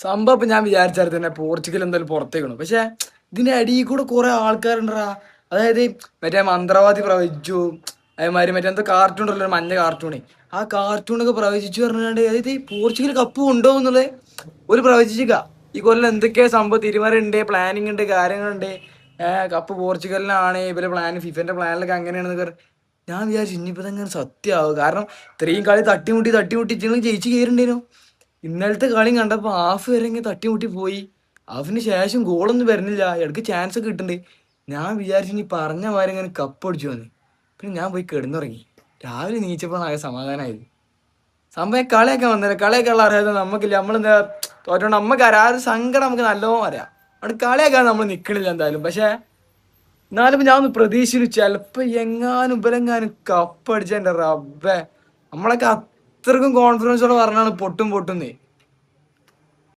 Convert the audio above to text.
സംഭവം ഇപ്പൊ ഞാൻ വിചാരിച്ചാൽ തന്നെ പോർച്ചുഗൽ എന്തായാലും പുറത്തേക്കണം. പക്ഷെ ഇതിന്റെ അടിയിൽ കൂടെ കുറെ ആൾക്കാരുണ്ടാ. അതായത് മറ്റേ മന്ത്രവാദി പ്രവചിച്ചു, അതേമാതിരി മറ്റേ എന്തോ കാർട്ടൂൺ ഉണ്ടല്ലോ, മഞ്ഞ കാർട്ടൂണ്. ആ കാർട്ടൂണൊക്കെ പ്രവചിച്ചു പറഞ്ഞാണ്ട് അതായത് പോർച്ചുഗൽ കപ്പ് കൊണ്ടുപോകും എന്നുള്ളത് ഒരു പ്രവചിച്ചിക്ക. ഈ കൊല്ലം എന്തൊക്കെയാ സംഭവം തീരുമാനമുണ്ട്, പ്ലാനിങ് ഉണ്ട്, കാര്യങ്ങളുണ്ട്. കപ്പ് പോർച്ചുഗലിനാണ് ഇവരെ പ്ലാൻ, ഫിഫന്റെ പ്ലാനിലൊക്കെ അങ്ങനെയാണെന്ന് പറഞ്ഞു. ഞാൻ വിചാരിച്ചു ഇനിയിപ്പോ ഇതങ്ങനെ സത്യമാവും. കാരണം ഇത്രയും കളി തട്ടിമുട്ടി തട്ടിമുട്ടി ജയിച്ച് കയറുണ്ടേനു. ഇന്നലത്തെ കളി കണ്ടപ്പോൾ ഹാഫ് വരെ ഇങ്ങനെ തട്ടിമുട്ടി പോയി. ഹാഫിന് ശേഷം ഗോളൊന്നും വരുന്നില്ല, ഇടയ്ക്ക് ചാൻസ് ഒക്കെ കിട്ടുന്നുണ്ട്. ഞാൻ വിചാരിച്ചു നീ പറഞ്ഞ മാതിരി ഇങ്ങനെ കപ്പ് അടിച്ചു വന്ന്. പിന്നെ ഞാൻ പോയി കിടന്നുറങ്ങി. രാവിലെ നീച്ചപ്പോൾ ആകെ സമാധാനമായത്. സംഭവം കളിയൊക്കെ വന്നില്ല, കളിയൊക്കെ ഉള്ള അറിയാതെ നമുക്കില്ല. നമ്മളെന്താ തോറ്റോണ്ട് നമുക്ക് അറിയാം, ആ ഒരു സങ്കടം നമുക്ക് നല്ലോണം അറിയാം. അവിടെ കളിയൊക്കെ നമ്മൾ നിൽക്കണില്ല എന്തായാലും. പക്ഷെ എന്നാലും ഞാൻ ഒന്ന് പ്രതീക്ഷിച്ചു ചിലപ്പോ എങ്ങാനും ഇവരെങ്ങാനും കപ്പ് അടിച്ച എൻ്റെ റബ്ബേ, നമ്മളൊക്കെ അത്രക്കും കോൺഫിഡൻസോടെ പറഞ്ഞാണ് പൊട്ടും പൊട്ടുന്നേ.